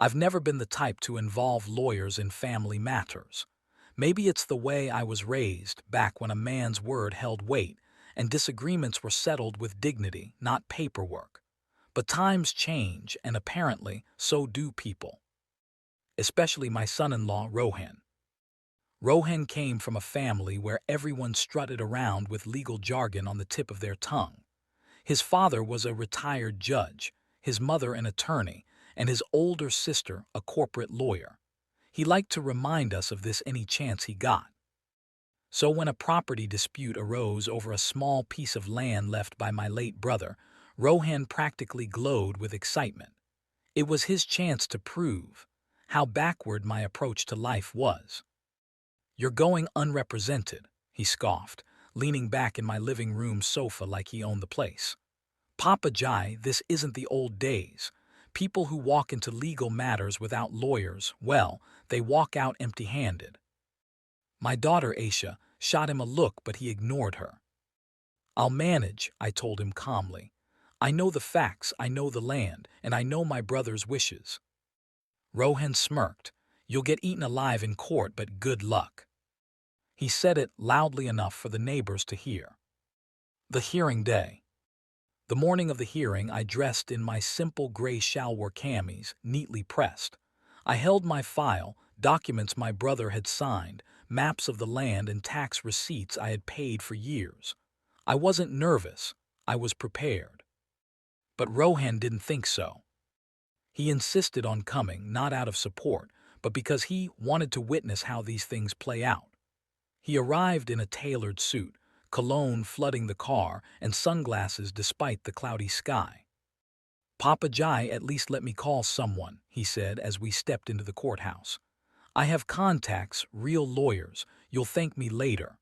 I've never been the type to involve lawyers in family matters. Maybe it's the way I was raised back when a man's word held weight and disagreements were settled with dignity, not paperwork. But times change, and apparently, so do people. Especially my son-in-law, Rohan. Rohan came from a family where everyone strutted around with legal jargon on the tip of their tongue. His father was a retired judge, his mother an attorney, and his older sister a corporate lawyer. He liked to remind us of this any chance he got. So when a property dispute arose over a small piece of land left by my late brother, Rohan practically glowed with excitement. It was his chance to prove how backward my approach to life was. "You're going unrepresented," he scoffed, leaning back in my living room sofa like he owned the place. "Papa Jai, this isn't the old days. People who walk into legal matters without lawyers, well, they walk out empty-handed." My daughter Aisha shot him a look, but he ignored her. "I'll manage," I told him calmly. "I know the facts, I know the land, and I know my brother's wishes." Rohan smirked. "You'll get eaten alive in court, but good luck." He said it loudly enough for the neighbors to hear. The hearing day. The morning of the hearing, I dressed in my simple gray shalwar camis, neatly pressed. I held my file, documents my brother had signed, maps of the land and tax receipts I had paid for years. I wasn't nervous, I was prepared. But Rohan didn't think so. He insisted on coming, not out of support, but because he wanted to witness how these things play out. He arrived in a tailored suit, cologne flooding the car, and sunglasses despite the cloudy sky. "Papa Jai, at least let me call someone," he said as we stepped into the courthouse. "I have contacts, real lawyers. You'll thank me later."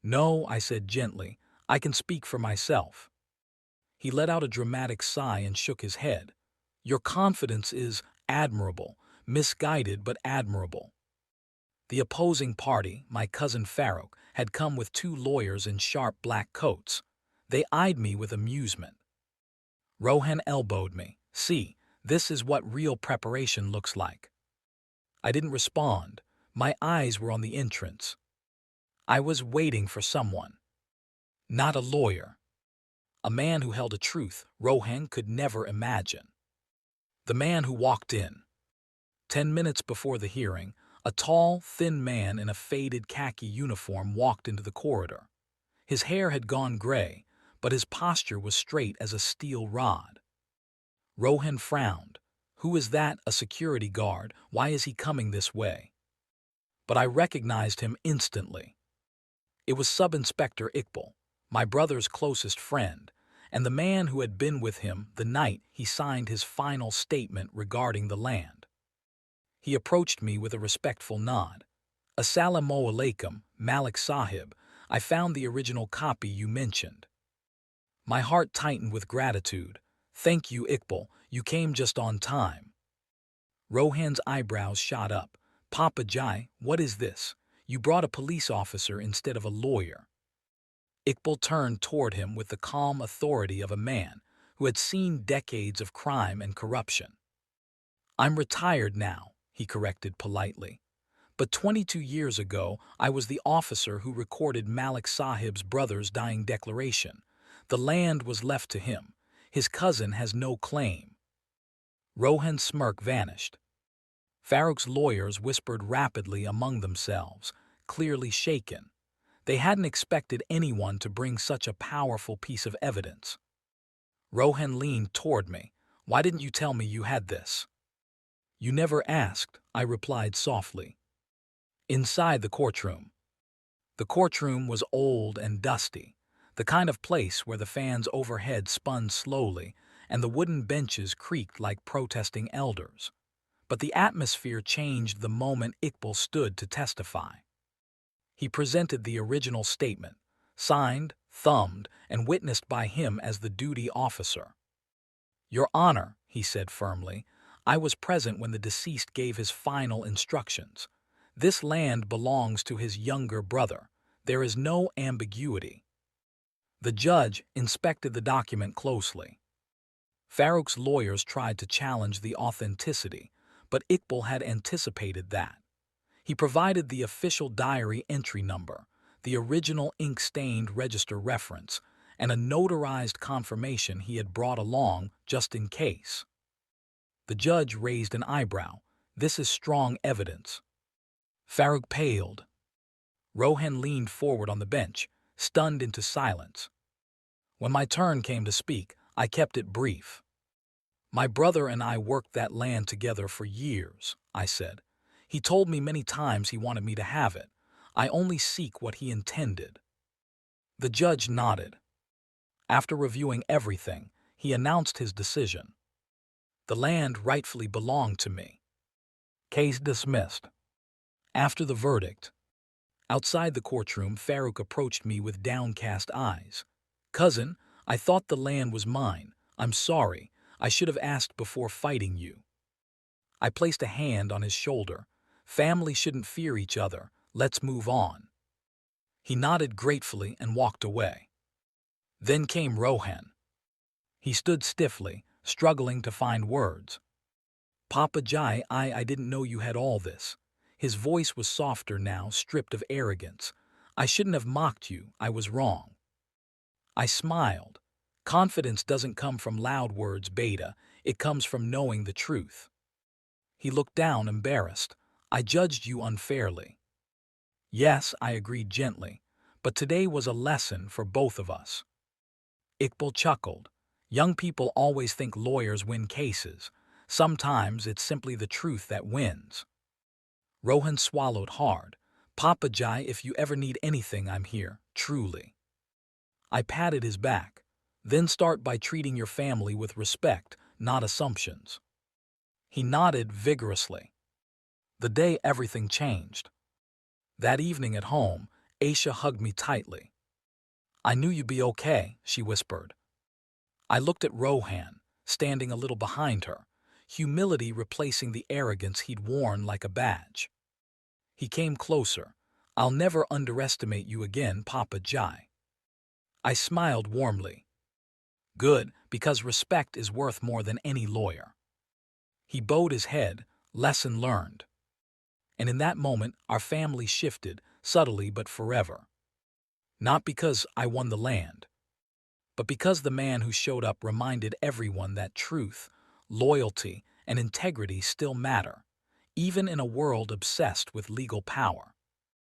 "No," I said gently, "I can speak for myself." He let out a dramatic sigh and shook his head. "Your confidence is admirable, misguided but admirable." The opposing party, my cousin Farouk, had come with two lawyers in sharp black coats. They eyed me with amusement. Rohan elbowed me. "See, this is what real preparation looks like." I didn't respond. My eyes were on the entrance. I was waiting for someone. Not a lawyer. A man who held a truth Rohan could never imagine. The man who walked in. 10 minutes before the hearing, a tall, thin man in a faded khaki uniform walked into the corridor. His hair had gone gray, but his posture was straight as a steel rod. Rohan frowned. "Who is that? A security guard? Why is he coming this way?" But I recognized him instantly. It was Sub-Inspector Iqbal, my brother's closest friend, and the man who had been with him the night he signed his final statement regarding the land. He approached me with a respectful nod. "Assalamu alaikum, Malik Sahib. I found the original copy you mentioned." My heart tightened with gratitude. "Thank you, Iqbal. You came just on time." Rohan's eyebrows shot up. "Papa Jai, what is this? You brought a police officer instead of a lawyer." Iqbal turned toward him with the calm authority of a man who had seen decades of crime and corruption. "I'm retired now," he corrected politely. "But 22 years ago, I was the officer who recorded Malik Sahib's brother's dying declaration. The land was left to him. His cousin has no claim." Rohan's smirk vanished. Farouk's lawyers whispered rapidly among themselves, clearly shaken. They hadn't expected anyone to bring such a powerful piece of evidence. Rohan leaned toward me. "Why didn't you tell me you had this?" "You never asked," I replied softly. Inside the courtroom. The courtroom was old and dusty, the kind of place where the fans overhead spun slowly and the wooden benches creaked like protesting elders. But the atmosphere changed the moment Iqbal stood to testify. He presented the original statement, signed, thumbed, and witnessed by him as the duty officer. "Your Honor," he said firmly, "I was present when the deceased gave his final instructions. This land belongs to his younger brother. There is no ambiguity." The judge inspected the document closely. Farouk's lawyers tried to challenge the authenticity, But Iqbal had anticipated that. He provided the official diary entry number, the original ink-stained register reference, and a notarized confirmation he had brought along just in case. The judge raised an eyebrow. This is strong evidence. Farouk paled. Rohan leaned forward on the bench, stunned into silence. When my turn came to speak, I kept it brief. My brother and I worked that land together for years, I said. He told me many times he wanted me to have it. I only seek what he intended. The judge nodded. After reviewing everything, he announced his decision. The land rightfully belonged to me. Case dismissed. After the verdict, outside the courtroom, Farouk approached me with downcast eyes. Cousin, I thought the land was mine. I'm sorry. I should have asked before fighting you. I placed a hand on his shoulder. Family shouldn't fear each other. Let's move on. He nodded gratefully and walked away. Then came Rohan. He stood stiffly, struggling to find words. Papa Jai, I didn't know you had all this. His voice was softer now, stripped of arrogance. I shouldn't have mocked you. I was wrong. I smiled. Confidence doesn't come from loud words, Beta. It comes from knowing the truth. He looked down, embarrassed. I judged you unfairly. Yes, I agreed gently, but today was a lesson for both of us. Iqbal chuckled. Young people always think lawyers win cases. Sometimes it's simply the truth that wins. Rohan swallowed hard. Papa Jai, if you ever need anything, I'm here, truly. I patted his back. Then start by treating your family with respect, not assumptions. He nodded vigorously. The day everything changed. That evening at home, Aisha hugged me tightly. I knew you'd be okay, she whispered. I looked at Rohan, standing a little behind her, humility replacing the arrogance he'd worn like a badge. He came closer. I'll never underestimate you again, Papa Jai. I smiled warmly. Good, because respect is worth more than any lawyer. He bowed his head, lesson learned. And in that moment, our family shifted, subtly but forever. Not because I won the land, but because the man who showed up reminded everyone that truth, loyalty, and integrity still matter, even in a world obsessed with legal power.